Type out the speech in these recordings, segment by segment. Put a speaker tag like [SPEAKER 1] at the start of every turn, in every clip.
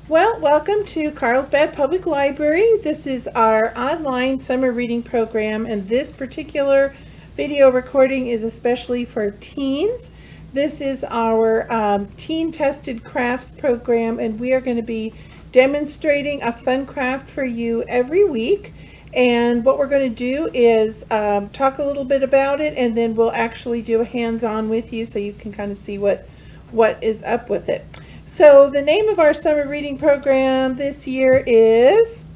[SPEAKER 1] Well, welcome to Carlsbad Public Library. This is our online summer reading program, and this particular video recording is especially for teens. This is our teen-tested crafts program, and we are going to be demonstrating a fun craft for you every week. And what we're going to do is talk a little bit about it, and then we'll actually do a hands-on with you so you can kind of see what is up with it. So the name of our summer reading program this year is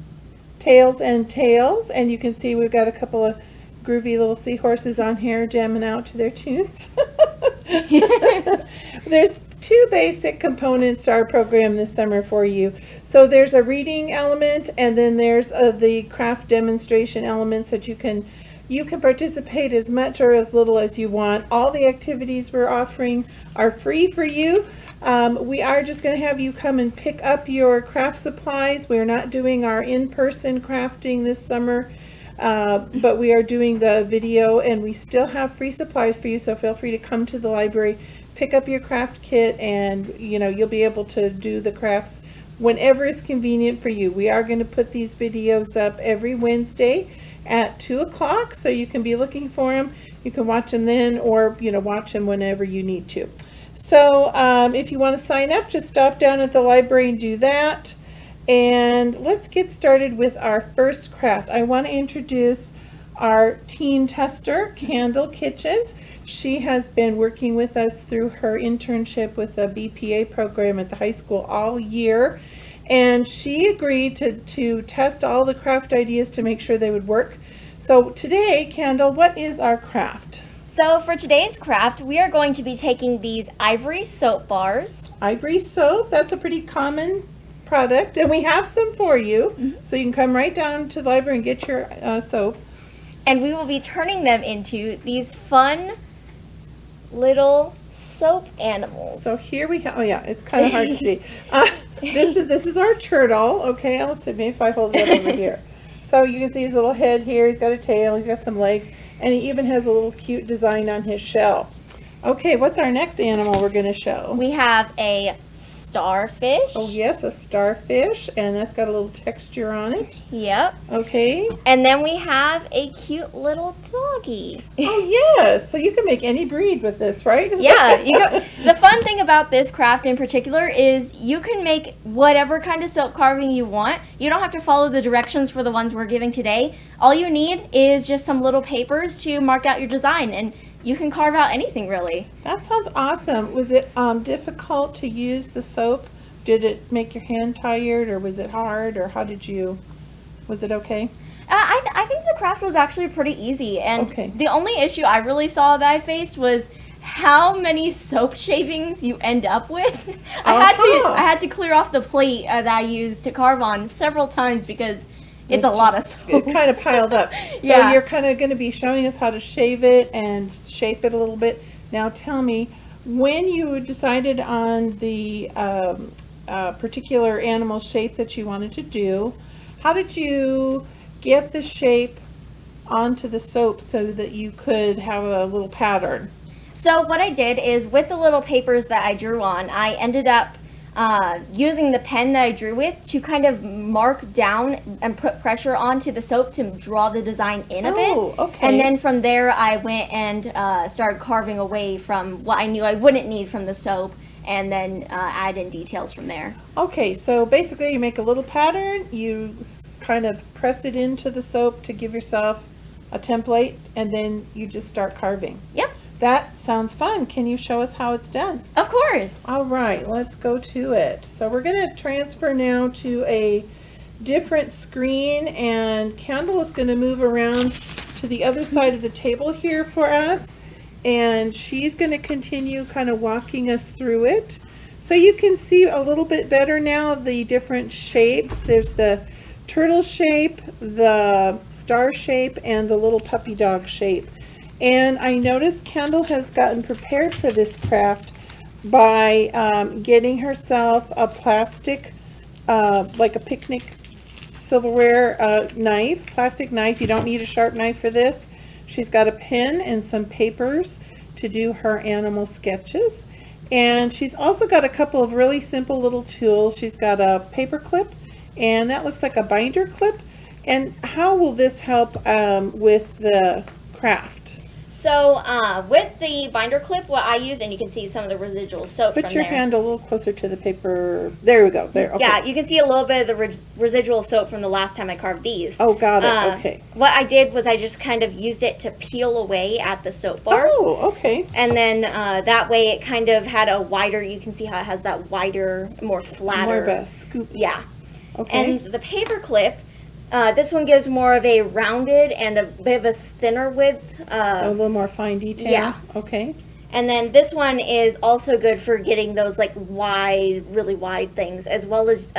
[SPEAKER 1] Tales and Tales, and you can see we've got a couple of groovy little seahorses on here jamming out to their tunes. There's two basic components to our program this summer for you. So there's a reading element, and then there's the craft demonstration elements that you can participate as much or as little as you want. All the activities we're offering are free for you. We are just going to have you come and pick up your craft supplies. We're not doing our in-person crafting this summer, but we are doing the video, and we still have free supplies for you, so feel free to come to the library, pick up your craft kit, and you'll be able to do the crafts whenever it's convenient for you. We are going to put these videos up every Wednesday at 2 o'clock, so you can be looking for them. You can watch them then, or watch them whenever you need to. So if you want to sign up, just stop down at the library and do that. And let's get started with our first craft. I want to introduce our teen tester, Kandle Kitchens. She has been working with us through her internship with the BPA program at the high school all year. And she agreed to test all the craft ideas to make sure they would work. So today, Kandle, what is our craft?
[SPEAKER 2] So for today's craft, we are going to be taking these ivory soap bars.
[SPEAKER 1] Ivory soap, that's a pretty common product, and we have some for you. So you can come right down to the library and get your soap.
[SPEAKER 2] And we will be turning them into these fun little soap animals.
[SPEAKER 1] So here we have, oh yeah, it's kind of hard to see. This is our turtle, okay? Let's see, maybe if I hold it over here. So you can see his little head here, he's got a tail, he's got some legs, and he even has a little cute design on his shell. Okay, what's our next animal we're going to show?
[SPEAKER 2] We have a starfish.
[SPEAKER 1] Oh yes, a starfish, and that's got a little texture on it.
[SPEAKER 2] Yep.
[SPEAKER 1] Okay.
[SPEAKER 2] And then we have a cute little doggy.
[SPEAKER 1] Oh yes, so you can make any breed with this, right?
[SPEAKER 2] Yeah. The fun thing about this craft in particular is you can make whatever kind of soap carving you want. You don't have to follow the directions for the ones we're giving today. All you need is just some little papers to mark out your design, and you can carve out anything, really.
[SPEAKER 1] That sounds awesome. Was it difficult to use the soap? Did it make your hand tired, or was it hard, or was it okay?
[SPEAKER 2] I think the craft was actually pretty easy, and
[SPEAKER 1] okay.
[SPEAKER 2] The only issue I really saw that I faced was how many soap shavings you end up with. I had to clear off the plate that I used to carve on several times because it's a lot of soap.
[SPEAKER 1] It kind of piled up. So
[SPEAKER 2] yeah.
[SPEAKER 1] You're kind of going to be showing us how to shave it and shape it a little bit. Now tell me, when you decided on the particular animal shape that you wanted to do, how did you get the shape onto the soap so that you could have a little pattern?
[SPEAKER 2] So what I did is, with the little papers that I drew on, I ended up using the pen that I drew with to kind of mark down and put pressure onto the soap to draw the design in a bit.
[SPEAKER 1] Okay.
[SPEAKER 2] And then from there I went and started carving away from what I knew I wouldn't need from the soap, and then add in details from there.
[SPEAKER 1] Okay, so basically you make a little pattern, you kind of press it into the soap to give yourself a template, and then you just start carving.
[SPEAKER 2] Yep.
[SPEAKER 1] That sounds fun. Can you show us how it's done?
[SPEAKER 2] Of course.
[SPEAKER 1] All right, let's go to it. So we're going to transfer now to a different screen, and Kandle is going to move around to the other side of the table here for us, and she's going to continue kind of walking us through it. So you can see a little bit better now the different shapes. There's the turtle shape, the star shape, and the little puppy dog shape. And I noticed Kandle has gotten prepared for this craft by getting herself a plastic, like a picnic silverware plastic knife. You don't need a sharp knife for this. She's got a pen and some papers to do her animal sketches. And she's also got a couple of really simple little tools. She's got a paper clip, and that looks like a binder clip. And how will this help with the craft?
[SPEAKER 2] So with the binder clip, what I use, and you can see some of the residual soap from
[SPEAKER 1] Put your
[SPEAKER 2] there.
[SPEAKER 1] hand a little closer to the paper. There we go. There. Okay.
[SPEAKER 2] Yeah, you can see a little bit of the residual soap from the last time I carved these.
[SPEAKER 1] Oh, got it. Okay.
[SPEAKER 2] What I did was I just kind of used it to peel away at the soap bar.
[SPEAKER 1] Oh, okay.
[SPEAKER 2] And then that way it kind of had a wider, you can see how it has that wider, more flatter.
[SPEAKER 1] More of a scoop.
[SPEAKER 2] Yeah.
[SPEAKER 1] Okay.
[SPEAKER 2] And the paper clip, this one gives more of a rounded and a bit of a thinner width.
[SPEAKER 1] So a little more fine detail.
[SPEAKER 2] Yeah.
[SPEAKER 1] Okay.
[SPEAKER 2] And then this one is also good for getting those like wide, really wide things, as well as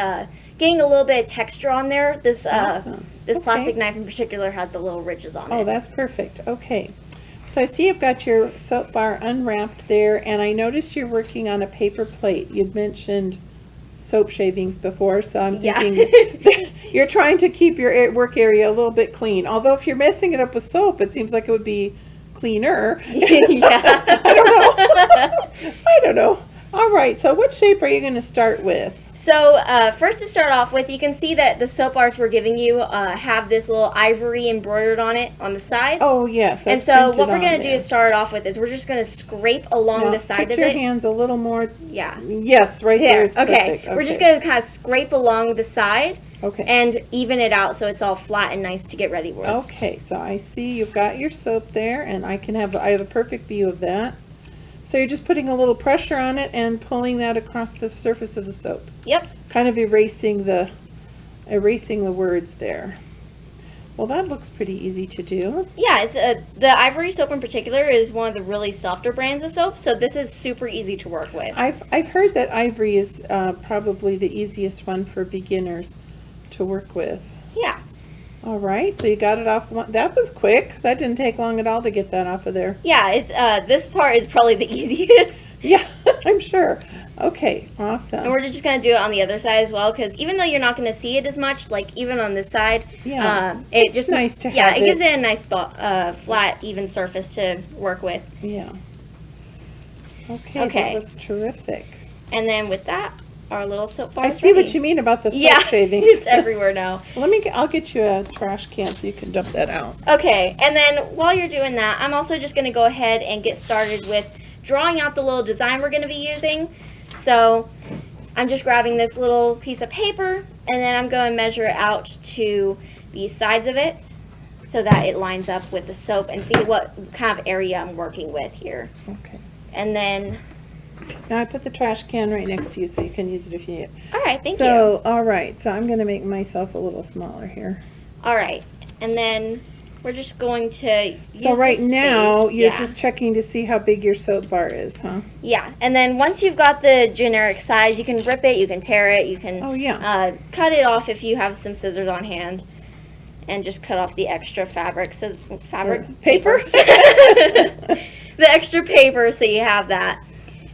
[SPEAKER 2] getting a little bit of texture on there. This
[SPEAKER 1] Awesome.
[SPEAKER 2] this
[SPEAKER 1] Okay.
[SPEAKER 2] plastic knife in particular has the little ridges on it.
[SPEAKER 1] Oh, that's perfect. Okay. So I see you've got your soap bar unwrapped there, and I noticed you're working on a paper plate. You'd mentioned soap shavings before, so I'm thinking you're trying to keep your work area a little bit clean. Although if you're messing it up with soap, it seems like it would be cleaner.
[SPEAKER 2] Yeah.
[SPEAKER 1] I don't know. I don't know. All right, so what shape are you going to start with?
[SPEAKER 2] So first to start off with, you can see that the soap bars we're giving you have this little ivory embroidered on it on the sides.
[SPEAKER 1] Oh, yes.
[SPEAKER 2] And
[SPEAKER 1] that's
[SPEAKER 2] so what
[SPEAKER 1] printed
[SPEAKER 2] we're
[SPEAKER 1] on
[SPEAKER 2] going to do
[SPEAKER 1] there.
[SPEAKER 2] to start off with is we're just going to scrape along
[SPEAKER 1] Now,
[SPEAKER 2] the side
[SPEAKER 1] put
[SPEAKER 2] of
[SPEAKER 1] your
[SPEAKER 2] it.
[SPEAKER 1] hands a little more.
[SPEAKER 2] Yeah.
[SPEAKER 1] Yes, right there is
[SPEAKER 2] Okay.
[SPEAKER 1] perfect.
[SPEAKER 2] We're just going to kind of scrape along the side
[SPEAKER 1] Okay.
[SPEAKER 2] and even it out so it's all flat and nice to get ready with.
[SPEAKER 1] Okay, so I see you've got your soap there, and I have a perfect view of that. So you're just putting a little pressure on it and pulling that across the surface of the soap,
[SPEAKER 2] Yep.
[SPEAKER 1] kind of erasing the words there. Well, that looks pretty easy to do.
[SPEAKER 2] Yeah, it's the ivory soap in particular is one of the really softer brands of soap, so this is super easy to work with.
[SPEAKER 1] I've heard that ivory is probably the easiest one for beginners to work with.
[SPEAKER 2] Yeah.
[SPEAKER 1] All right, so you got it off. That was quick. That didn't take long at all to get that off of there.
[SPEAKER 2] Yeah, it's this part is probably the easiest.
[SPEAKER 1] Yeah, I'm sure. Okay,
[SPEAKER 2] And
[SPEAKER 1] awesome.
[SPEAKER 2] we're just going to do it on the other side as well, because even though you're not going to see it as much, like even on this side,
[SPEAKER 1] Yeah,
[SPEAKER 2] it
[SPEAKER 1] it's
[SPEAKER 2] just
[SPEAKER 1] nice to
[SPEAKER 2] yeah,
[SPEAKER 1] have
[SPEAKER 2] it gives
[SPEAKER 1] it.
[SPEAKER 2] it a nice flat, even surface to work with.
[SPEAKER 1] Yeah. Okay,
[SPEAKER 2] Okay.
[SPEAKER 1] that looks terrific.
[SPEAKER 2] And then with that, our little soap bar.
[SPEAKER 1] I see what you mean about the soap
[SPEAKER 2] Yeah,
[SPEAKER 1] shavings.
[SPEAKER 2] it's everywhere now.
[SPEAKER 1] I'll get you a trash can so you can dump that out.
[SPEAKER 2] Okay, and then while you're doing that, I'm also just going to go ahead and get started with drawing out the little design we're going to be using. So I'm just grabbing this little piece of paper, and then I'm going to measure it out to the sides of it so that it lines up with the soap and see what kind of area I'm working with here.
[SPEAKER 1] Okay.
[SPEAKER 2] And then,
[SPEAKER 1] Now I put the trash can right next to you so you can use it if you need it.
[SPEAKER 2] all right, thank you.
[SPEAKER 1] So, all right, so I'm going to make myself a little smaller here.
[SPEAKER 2] All right, and then we're just going to use
[SPEAKER 1] So right
[SPEAKER 2] the
[SPEAKER 1] now,
[SPEAKER 2] space.
[SPEAKER 1] you're
[SPEAKER 2] Yeah.
[SPEAKER 1] just checking to see how big your soap bar is, huh?
[SPEAKER 2] Yeah, and then once you've got the generic size, you can rip it, you can tear it, you can
[SPEAKER 1] Oh, yeah.
[SPEAKER 2] cut it off if you have some scissors on hand, and just cut off the extra fabric. So
[SPEAKER 1] Paper?
[SPEAKER 2] the extra paper, so you have that.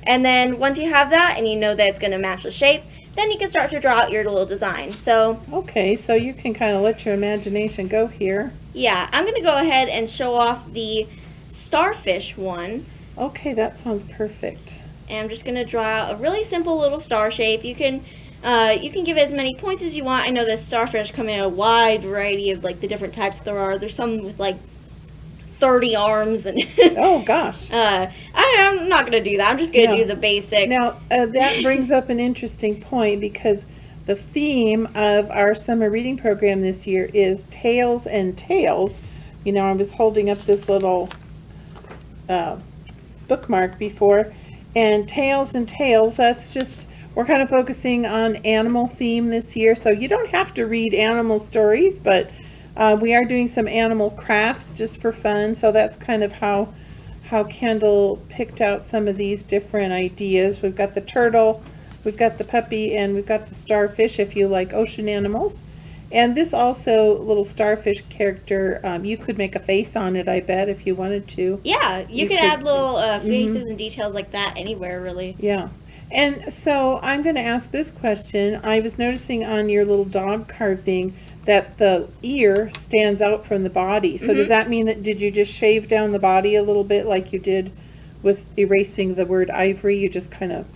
[SPEAKER 2] And then once you have that, and you know that it's going to match the shape, then you can start to draw out your little design. So
[SPEAKER 1] Okay, so you can kind of let your imagination go here.
[SPEAKER 2] yeah, I'm going to go ahead and show off the starfish one.
[SPEAKER 1] Okay, that sounds perfect.
[SPEAKER 2] And I'm just going to draw out a really simple little star shape. You can give it as many points as you want. I know that starfish come in a wide variety of like the different types there are. There's some with like 30 arms and
[SPEAKER 1] Oh, gosh.
[SPEAKER 2] I'm not going to do that. I'm just going to
[SPEAKER 1] No.
[SPEAKER 2] do the basic.
[SPEAKER 1] Now, that brings up an interesting point because the theme of our summer reading program this year is Tales and Tales. You know, I was holding up this little bookmark before, and Tales and Tales, that's just, we're kind of focusing on animal theme this year, so you don't have to read animal stories, but we are doing some animal crafts just for fun, so that's kind of how Kandle picked out some of these different ideas. We've got the turtle, we've got the puppy, and we've got the starfish if you like ocean animals. And this also little starfish character, you could make a face on it, I bet, if you wanted to.
[SPEAKER 2] Yeah, you
[SPEAKER 1] You
[SPEAKER 2] can
[SPEAKER 1] could-
[SPEAKER 2] add little faces and details like that anywhere, really.
[SPEAKER 1] Yeah. And so I'm going to ask this question. I was noticing on your little dog carving that the ear stands out from the body. So does that mean that, did you just shave down the body a little bit like you did with erasing the word ivory, you just kind of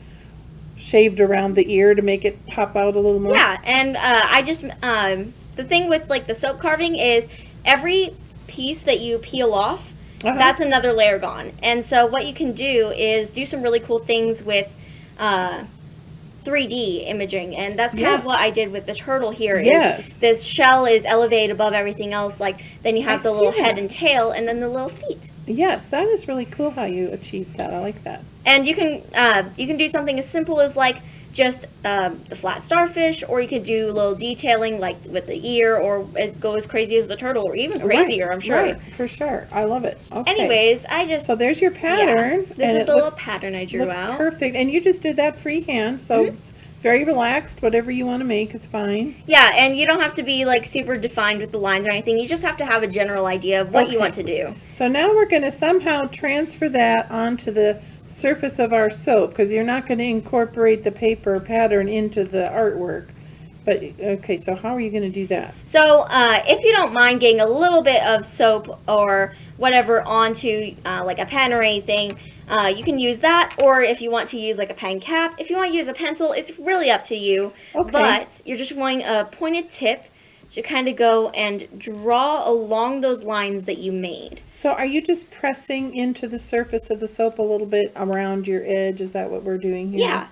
[SPEAKER 1] shaved around the ear to make it pop out a little more?
[SPEAKER 2] Yeah, and I just, the thing with like the soap carving is every piece that you peel off, that's another layer gone. And so what you can do is do some really cool things with 3D imaging, and that's kind of what I did with the turtle here.
[SPEAKER 1] Yes.
[SPEAKER 2] Is this shell is elevated above everything else, like then you have the little head and tail, and then the little feet.
[SPEAKER 1] Yes, that is really cool how you achieved that. I like that.
[SPEAKER 2] And you can do something as simple as like just the flat starfish, or you could do a little detailing like with the ear, or go as crazy as the turtle, or even crazier, I'm sure.
[SPEAKER 1] Right, for sure. I love it. Okay.
[SPEAKER 2] Anyways,
[SPEAKER 1] So there's your pattern.
[SPEAKER 2] Yeah, this is the little pattern I drew out.
[SPEAKER 1] Perfect. And you just did that freehand, so it's very relaxed. Whatever you want to make is fine.
[SPEAKER 2] Yeah, and you don't have to be like super defined with the lines or anything. You just have to have a general idea of what you want to do.
[SPEAKER 1] So now we're going to somehow transfer that onto the surface of our soap, because you're not going to incorporate the paper pattern into the artwork. But okay, so how are you going to do that?
[SPEAKER 2] So if you don't mind getting a little bit of soap or whatever onto like a pen or anything, you can use that. Or if you want to use like a pen cap, if you want to use a pencil, it's really up to you.
[SPEAKER 1] Okay.
[SPEAKER 2] But you're just wanting a pointed tip to kind of go and draw along those lines that you made.
[SPEAKER 1] So are you just pressing into the surface of the soap a little bit around your edge? Is that what we're doing here?
[SPEAKER 2] Yeah.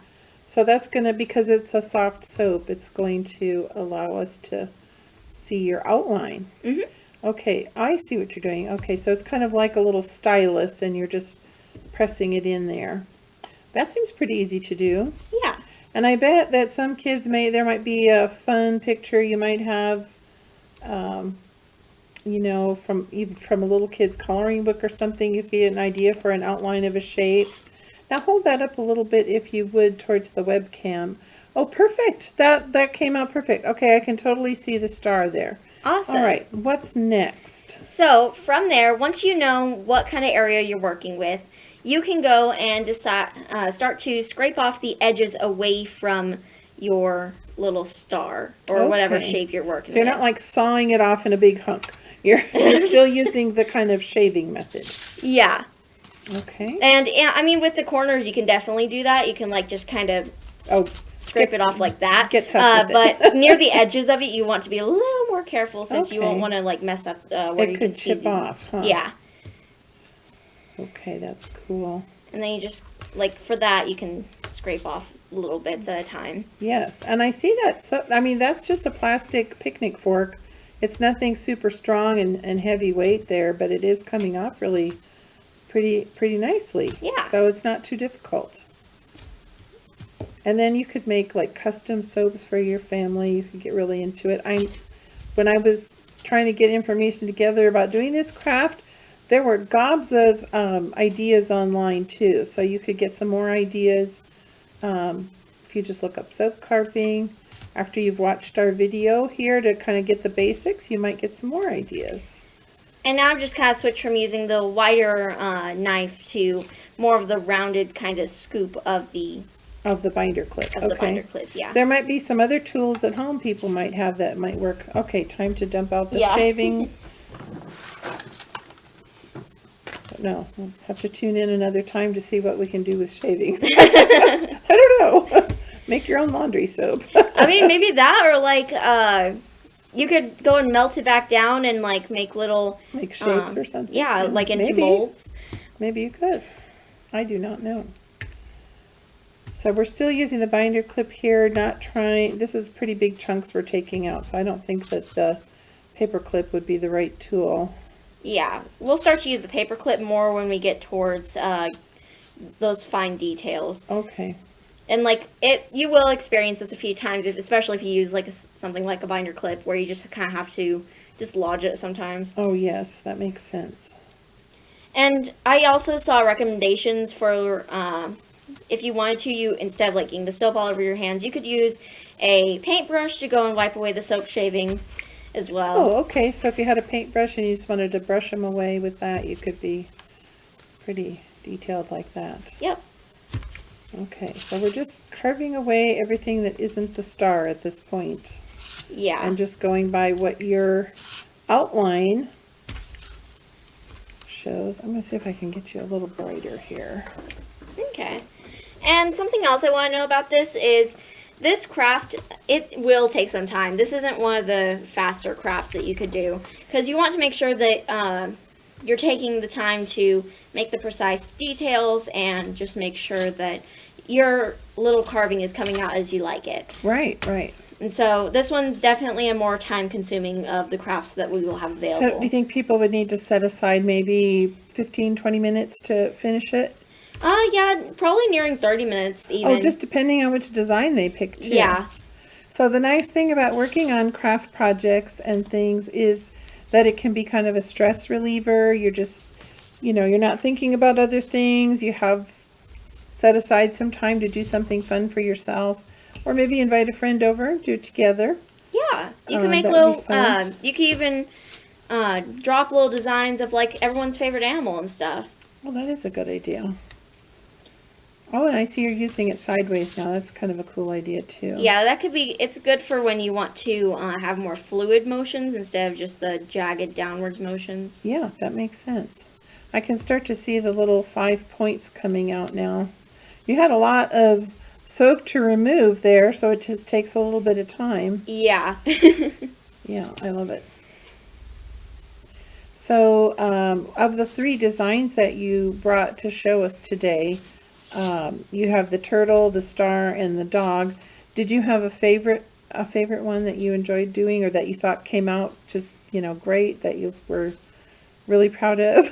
[SPEAKER 1] So that's going to, because it's a soft soap, it's going to allow us to see your outline.
[SPEAKER 2] Mm-hmm.
[SPEAKER 1] Okay, I see what you're doing. Okay, so it's kind of like a little stylus, and you're just pressing it in there. That seems pretty easy to do.
[SPEAKER 2] Yeah.
[SPEAKER 1] And I bet that some kids there might be a fun picture you might have, you know, even from a little kid's coloring book or something. You get an idea for an outline of a shape. Now hold that up a little bit, if you would, towards the webcam. Oh, perfect. That came out perfect. Okay, I can totally see the star there.
[SPEAKER 2] Awesome.
[SPEAKER 1] All right, what's next?
[SPEAKER 2] So from there, once you know what kind of area you're working with, you can go and start to scrape off the edges away from your little star or whatever shape you're working with.
[SPEAKER 1] So you're not like sawing it off in a big hunk. You're still using the kind of shaving method.
[SPEAKER 2] Yeah.
[SPEAKER 1] Okay.
[SPEAKER 2] And yeah, I mean, with the corners, you can definitely do that. You can like just kind of scrape it off like that.
[SPEAKER 1] Get tough with it.
[SPEAKER 2] But near the edges of it, you want to be a little more careful, since you won't want to like mess up where you can see.
[SPEAKER 1] It could chip off, huh?
[SPEAKER 2] Yeah.
[SPEAKER 1] Okay, that's cool.
[SPEAKER 2] And then you just, like, for that, you can scrape off little bits at a time.
[SPEAKER 1] Yes, and I see that. So, I mean, that's just a plastic picnic fork. It's nothing super strong and heavy weight there, but it is coming off really pretty nicely.
[SPEAKER 2] Yeah.
[SPEAKER 1] So it's not too difficult. And then you could make like custom soaps for your family. You could get really into it. When I was trying to get information together about doing this craft, there were gobs of ideas online too. So you could get some more ideas if you just look up soap carving. After you've watched our video here to kind of get the basics, you might get some more ideas.
[SPEAKER 2] And now I've just kind of switched from using the wider knife to more of the rounded kind of scoop of the
[SPEAKER 1] binder clip.
[SPEAKER 2] The binder clip, yeah.
[SPEAKER 1] There might be some other tools at home people might have that might work. Okay, time to dump out the shavings. No, we'll have to tune in another time to see what we can do with shavings. I don't know. Make your own laundry soap.
[SPEAKER 2] I mean, maybe that, or like you could go and melt it back down and like make little
[SPEAKER 1] shapes or something.
[SPEAKER 2] Yeah, like into molds.
[SPEAKER 1] Maybe you could. I do not know. So we're still using the binder clip here, this is pretty big chunks we're taking out, so I don't think that the paper clip would be the right tool.
[SPEAKER 2] Yeah, we'll start to use the paper clip more when we get towards those fine details.
[SPEAKER 1] Okay.
[SPEAKER 2] And like you will experience this a few times, especially if you use like something like a binder clip, where you just kind of have to dislodge it sometimes.
[SPEAKER 1] Oh yes, that makes sense.
[SPEAKER 2] And I also saw recommendations for if you wanted to, instead of like getting the soap all over your hands, you could use a paintbrush to go and wipe away the soap shavings as well.
[SPEAKER 1] Oh, okay. So if you had a paintbrush and you just wanted to brush them away with that, you could be pretty detailed like that.
[SPEAKER 2] Yep.
[SPEAKER 1] Okay, so we're just carving away everything that isn't the star at this point.
[SPEAKER 2] Yeah.
[SPEAKER 1] And just going by what your outline shows. I'm going to see if I can get you a little brighter here.
[SPEAKER 2] Okay. And something else I want to know about this is this craft, it will take some time. This isn't one of the faster crafts that you could do, because you want to make sure that you're taking the time to make the precise details and just make sure that your little carving is coming out as you like it.
[SPEAKER 1] Right, right.
[SPEAKER 2] And so this one's definitely a more time-consuming of the crafts that we will have available.
[SPEAKER 1] So do you think people would need to set aside maybe 15, 20 minutes to finish it?
[SPEAKER 2] Yeah, probably nearing 30 minutes even.
[SPEAKER 1] Oh, just depending on which design they pick too.
[SPEAKER 2] Yeah.
[SPEAKER 1] So the nice thing about working on craft projects and things is that it can be kind of a stress reliever. You're just, you're not thinking about other things. You have set aside some time to do something fun for yourself, or maybe invite a friend over and do it together.
[SPEAKER 2] Yeah, you can make
[SPEAKER 1] that would
[SPEAKER 2] little,
[SPEAKER 1] be fun.
[SPEAKER 2] you can even drop little designs of like everyone's favorite animal and stuff.
[SPEAKER 1] Well, that is a good idea. Oh, and I see you're using it sideways now. That's kind of a cool idea too.
[SPEAKER 2] Yeah, that could be, it's good for when you want to have more fluid motions instead of just the jagged downwards motions.
[SPEAKER 1] Yeah, that makes sense. I can start to see the little 5 points coming out now. You had a lot of soap to remove there, so it just takes a little bit of time.
[SPEAKER 2] Yeah.
[SPEAKER 1] Yeah, I love it. So, of the 3 designs that you brought to show us today, you have the turtle, the star, and the dog. Did you have a favorite one that you enjoyed doing, or that you thought came out just, great, that you were really proud of?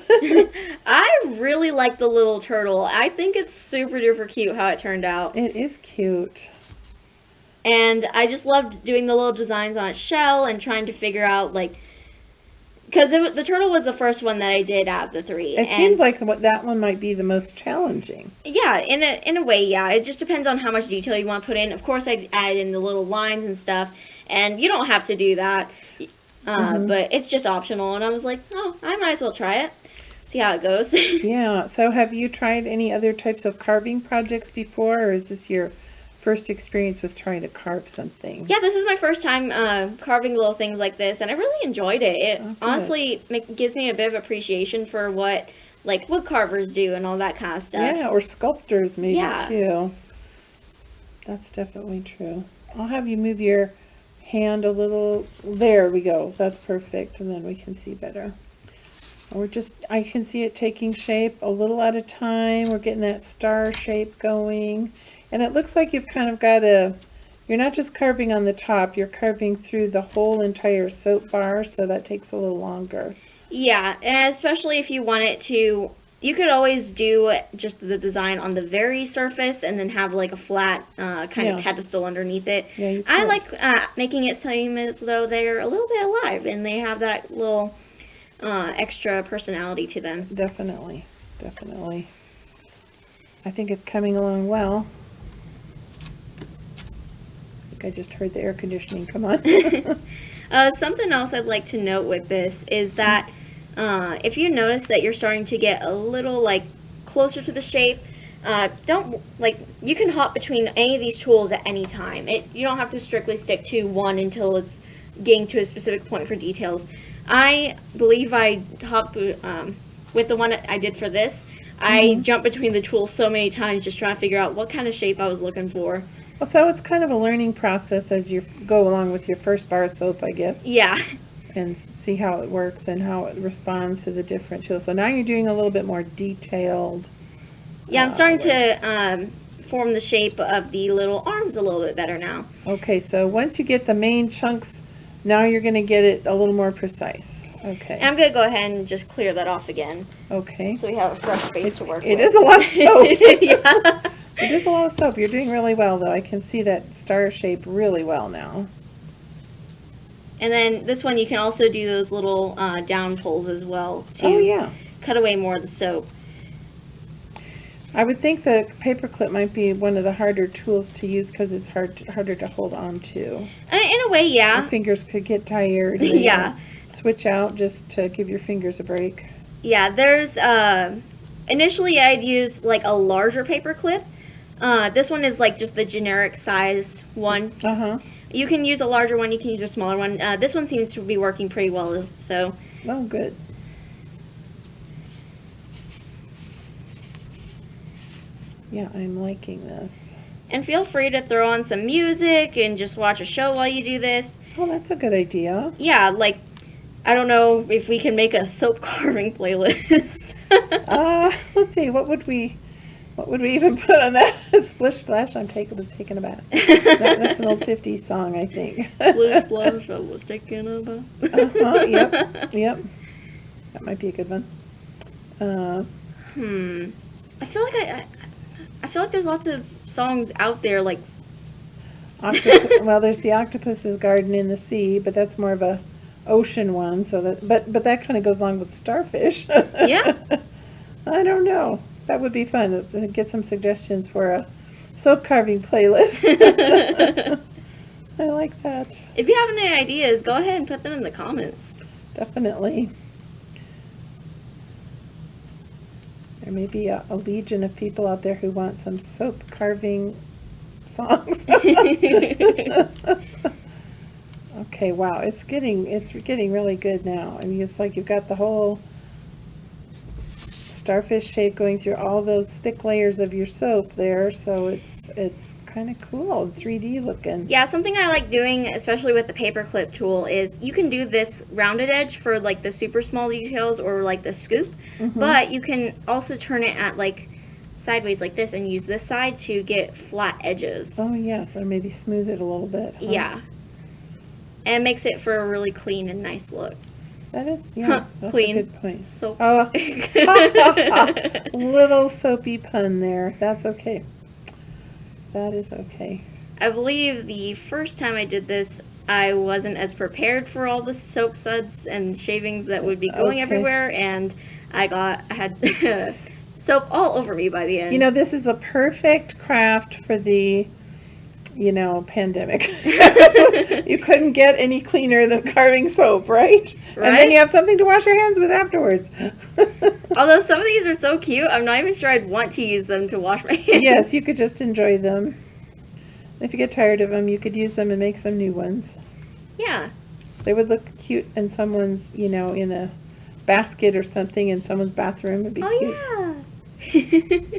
[SPEAKER 2] I really like the little turtle. I think it's super duper cute how it turned out.
[SPEAKER 1] It is cute.
[SPEAKER 2] And I just loved doing the little designs on its shell and trying to figure out, like, because the turtle was the first one that I did out of the 3.
[SPEAKER 1] It seems like that one might be the most challenging.
[SPEAKER 2] Yeah, in a way, yeah. It just depends on how much detail you want to put in. Of course, I add in the little lines and stuff, and you don't have to do that, but it's just optional. And I was like, oh, I might as well try it, see how it goes.
[SPEAKER 1] Yeah. So, have you tried any other types of carving projects before, or is this your first experience with trying to carve something?
[SPEAKER 2] Yeah, this is my first time carving little things like this, and I really enjoyed it. It honestly gives me a bit of appreciation for what like wood carvers do and all that kind of stuff.
[SPEAKER 1] Yeah, or sculptors maybe
[SPEAKER 2] Yeah.
[SPEAKER 1] too. That's definitely true. I'll have you move your hand a little. There we go. That's perfect, and then we can see better. I can see it taking shape a little at a time. We're getting that star shape going. And it looks like you've kind of got you're not just carving on the top, you're carving through the whole entire soap bar, so that takes a little longer.
[SPEAKER 2] Yeah, and especially if you want it to, you could always do just the design on the very surface and then have like a flat kind of pedestal underneath it.
[SPEAKER 1] Yeah, you
[SPEAKER 2] I
[SPEAKER 1] could.
[SPEAKER 2] like making it seem as though they're a little bit alive and they have that little extra personality to them.
[SPEAKER 1] Definitely, definitely. I think it's coming along well. I just heard the air conditioning come on.
[SPEAKER 2] Something else I'd like to note with this is that if you notice that you're starting to get a little like closer to the shape, you can hop between any of these tools at any time. You don't have to strictly stick to one until it's getting to a specific point for details. I believe I hopped with the one I did for this. I jumped between the tools so many times just trying to figure out what kind of shape I was looking for.
[SPEAKER 1] Well, so it's kind of a learning process as you go along with your first bar of soap, I guess.
[SPEAKER 2] Yeah.
[SPEAKER 1] And see how it works and how it responds to the different tools. So now you're doing a little bit more detailed.
[SPEAKER 2] Yeah, I'm starting to form the shape of the little arms a little bit better now.
[SPEAKER 1] Okay, so once you get the main chunks, now you're going to get it a little more precise. Okay.
[SPEAKER 2] And I'm going to go ahead and just clear that off again.
[SPEAKER 1] Okay.
[SPEAKER 2] So we have a fresh base to work with.
[SPEAKER 1] It is a lot of soap.
[SPEAKER 2] Yeah.
[SPEAKER 1] It is a lot of soap. You're doing really well, though. I can see that star shape really well now.
[SPEAKER 2] And then this one, you can also do those little down pulls as well to cut away more of the soap.
[SPEAKER 1] I would think the paper clip might be one of the harder tools to use because it's harder to hold on to.
[SPEAKER 2] In a way, yeah.
[SPEAKER 1] Your fingers could get tired.
[SPEAKER 2] Yeah.
[SPEAKER 1] Switch out just to give your fingers a break.
[SPEAKER 2] Yeah, there's, initially I'd use like a larger paper clip. This one is like just the generic size one.
[SPEAKER 1] Uh-huh.
[SPEAKER 2] You can use a larger one, you can use a smaller one. This one seems to be working pretty well, so.
[SPEAKER 1] Oh, good. Yeah, I'm liking this.
[SPEAKER 2] And feel free to throw on some music and just watch a show while you do this.
[SPEAKER 1] Oh, that's a good idea.
[SPEAKER 2] Yeah, like, I don't know if we can make a soap carving playlist.
[SPEAKER 1] Let's see, what would we even put on that? Splish Splash, was taking a bath. That's an old 50s song, I think.
[SPEAKER 2] Splish Splash, I was taking a bath.
[SPEAKER 1] Yep. That might be a good one.
[SPEAKER 2] I feel like I feel like there's lots of songs out there, like
[SPEAKER 1] Well, there's the Octopus's Garden in the Sea, but that's more of a ocean one. So that, but that kind of goes along with Starfish.
[SPEAKER 2] Yeah.
[SPEAKER 1] I don't know. That would be fun to get some suggestions for a soap carving playlist. I like that.
[SPEAKER 2] If you have any ideas, go ahead and put them in the comments.
[SPEAKER 1] Definitely. There may be a legion of people out there who want some soap carving songs. Okay, wow, it's getting really good now. I mean, it's like you've got the whole starfish shape going through all those thick layers of your soap there, so it's kind of cool, 3D looking.
[SPEAKER 2] Yeah, something I like doing, especially with the paperclip tool, is you can do this rounded edge for like the super small details or like the scoop, but you can also turn it at like sideways like this and use this side to get flat edges.
[SPEAKER 1] Oh yes, or maybe smooth it a little bit. Huh?
[SPEAKER 2] Yeah. And it makes it for a really clean and nice look.
[SPEAKER 1] That is, yeah, that's
[SPEAKER 2] Clean.
[SPEAKER 1] a good point.
[SPEAKER 2] Soap.
[SPEAKER 1] Oh, little soapy pun there. That's okay. That is okay.
[SPEAKER 2] I believe the first time I did this, I wasn't as prepared for all the soap suds and shavings that would be going everywhere, and I had soap all over me by the end.
[SPEAKER 1] You know, this is a perfect craft for the, pandemic. You couldn't get any cleaner than carving soap, right? And then you have something to wash your hands with afterwards.
[SPEAKER 2] Although some of these are so cute, I'm not even sure I'd want to use them to wash my hands.
[SPEAKER 1] Yes, you could just enjoy them. If you get tired of them, you could use them and make some new ones.
[SPEAKER 2] Yeah.
[SPEAKER 1] They would look cute in someone's, in a basket or something in someone's bathroom. Would be cute.
[SPEAKER 2] Yeah.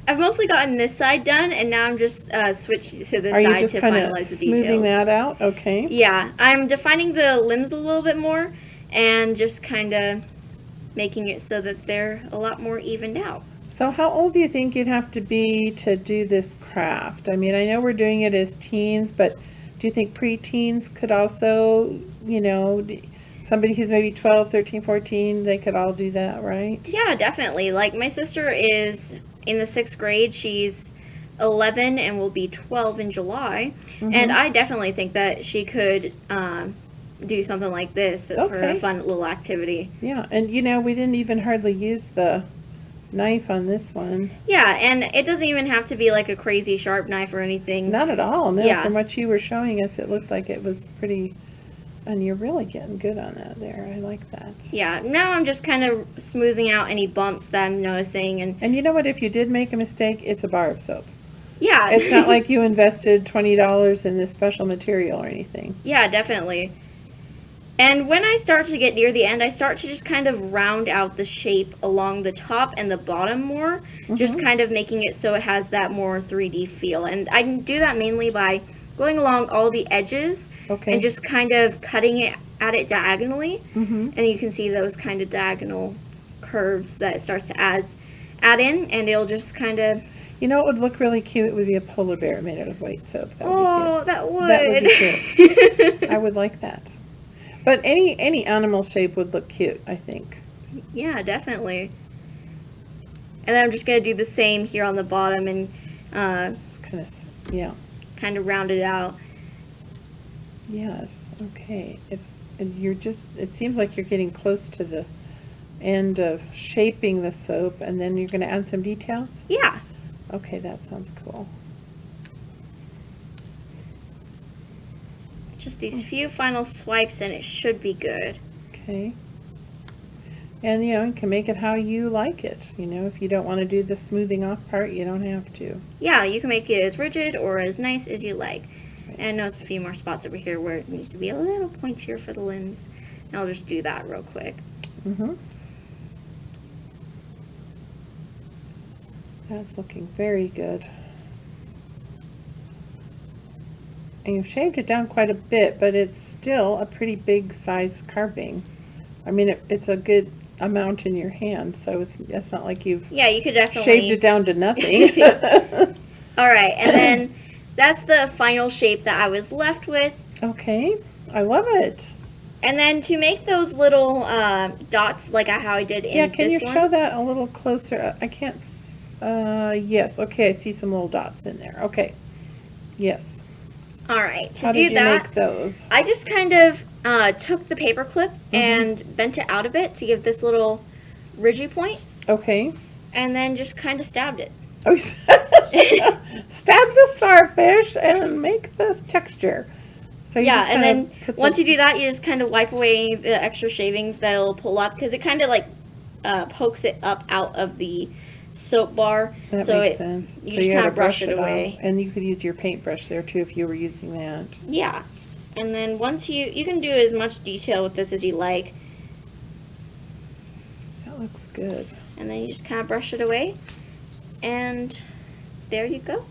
[SPEAKER 2] I've mostly gotten this side done, and now I'm just switched to this side to finalize the details.
[SPEAKER 1] Are you just kind of smoothing that out? Okay.
[SPEAKER 2] Yeah, I'm defining the limbs a little bit more, and just kind of making it so that they're a lot more evened out.
[SPEAKER 1] So how old do you think you'd have to be to do this craft? I mean, I know we're doing it as teens, but do you think preteens could also, somebody who's maybe 12, 13, 14, they could all do that, right?
[SPEAKER 2] Yeah, definitely. Like, my sister is in the 6th grade. She's 11 and will be 12 in July. And I definitely think that she could do something like this for a fun little activity.
[SPEAKER 1] Yeah, and we didn't even hardly use the knife on this one.
[SPEAKER 2] Yeah, and it doesn't even have to be like a crazy sharp knife or anything.
[SPEAKER 1] Not at all. No,
[SPEAKER 2] Yeah.
[SPEAKER 1] From what you were showing us, it looked like it was pretty, and you're really getting good on that there. I like that.
[SPEAKER 2] Yeah, now I'm just kind of smoothing out any bumps that I'm noticing. And
[SPEAKER 1] you know what? If you did make a mistake, it's a bar of soap.
[SPEAKER 2] yeah.
[SPEAKER 1] It's not like you invested $20 in this special material or anything.
[SPEAKER 2] Yeah, definitely. And when I start to get near the end, I start to just kind of round out the shape along the top and the bottom more, just kind of making it so it has that more 3D feel. And I can do that mainly by going along all the edges and just kind of cutting it at it diagonally. And you can see those kind of diagonal curves that it starts to add in, and it'll just kind of...
[SPEAKER 1] You know, it would look really cute. It would be a polar bear made out of white soap. That would be cute.
[SPEAKER 2] That would.
[SPEAKER 1] That would be cute. I would like that. But any animal shape would look cute, I think.
[SPEAKER 2] Yeah, definitely. And then I'm just going to do the same here on the bottom and
[SPEAKER 1] Just kind of
[SPEAKER 2] round it out.
[SPEAKER 1] Yes, okay. It seems like you're getting close to the end of shaping the soap, and then you're going to add some details?
[SPEAKER 2] Yeah.
[SPEAKER 1] Okay, that sounds cool.
[SPEAKER 2] Just these few final swipes and it should be good.
[SPEAKER 1] Okay. And, you can make it how you like it. If you don't want to do the smoothing off part, you don't have to.
[SPEAKER 2] Yeah, you can make it as rigid or as nice as you like. Right. And I notice a few more spots over here where it needs to be a little pointier for the limbs. And I'll just do that real quick.
[SPEAKER 1] That's looking very good. And you've shaved it down quite a bit, but it's still a pretty big size carving. I mean, it's a good amount in your hand, so it's not like you've
[SPEAKER 2] Yeah, you could definitely
[SPEAKER 1] shaved it down to nothing.
[SPEAKER 2] All right, and then that's the final shape that I was left with.
[SPEAKER 1] Okay, I love it.
[SPEAKER 2] And then to make those little dots, like how I did in
[SPEAKER 1] Yeah, can you
[SPEAKER 2] this one.
[SPEAKER 1] show that a little closer? I can't. Yes. Okay, I see some little dots in there. Okay. Yes.
[SPEAKER 2] All right, to
[SPEAKER 1] How
[SPEAKER 2] do
[SPEAKER 1] did you
[SPEAKER 2] that,
[SPEAKER 1] make those?
[SPEAKER 2] I just kind of took the paper clip and bent it out a bit to give this little ridgy point,
[SPEAKER 1] Okay.
[SPEAKER 2] and then just kind of stabbed it.
[SPEAKER 1] Oh, stab the starfish and make this texture. So you
[SPEAKER 2] Yeah,
[SPEAKER 1] just
[SPEAKER 2] and
[SPEAKER 1] kinda
[SPEAKER 2] then
[SPEAKER 1] put
[SPEAKER 2] once
[SPEAKER 1] the-
[SPEAKER 2] you do that, you just kind of wipe away the extra shavings that'll pull up, because it kind of like pokes it up out of the soap bar.
[SPEAKER 1] That
[SPEAKER 2] so
[SPEAKER 1] makes
[SPEAKER 2] it,
[SPEAKER 1] sense.
[SPEAKER 2] you
[SPEAKER 1] So
[SPEAKER 2] just
[SPEAKER 1] gotta
[SPEAKER 2] kind of brush it
[SPEAKER 1] off.
[SPEAKER 2] away.
[SPEAKER 1] And you could use your paintbrush there too if you were using that.
[SPEAKER 2] Yeah. And then once you can do as much detail with this as you like,
[SPEAKER 1] That looks good.
[SPEAKER 2] and then you just kind of brush it away, and there you go.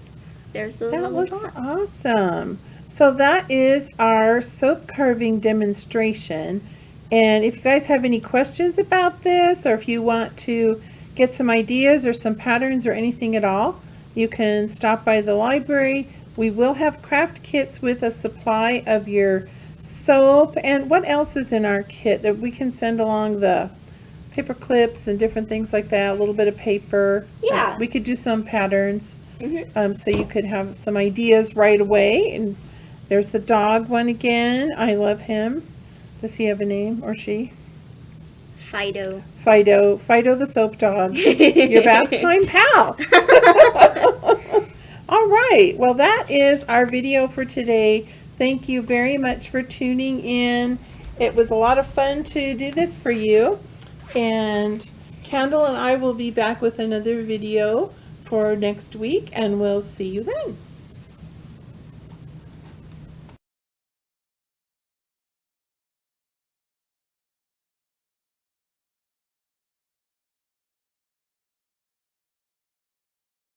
[SPEAKER 2] There's the
[SPEAKER 1] That
[SPEAKER 2] little
[SPEAKER 1] looks
[SPEAKER 2] dots.
[SPEAKER 1] awesome. So that is our soap carving demonstration. And if you guys have any questions about this, or if you want to get some ideas or some patterns or anything at all, you can stop by the library. We will have craft kits with a supply of your soap. And what else is in our kit that we can send along? The paper clips and different things like that, a little bit of paper.
[SPEAKER 2] Yeah.
[SPEAKER 1] We could do some patterns.
[SPEAKER 2] Mhm.
[SPEAKER 1] So you could have some ideas right away. And there's the dog one again. I love him. Does he have a name, or she?
[SPEAKER 2] Fido.
[SPEAKER 1] Fido the soap dog. Your bath time pal. All right. Well, that is our video for today. Thank you very much for tuning in. It was a lot of fun to do this for you. And Kandle and I will be back with another video for next week, and we'll see you then.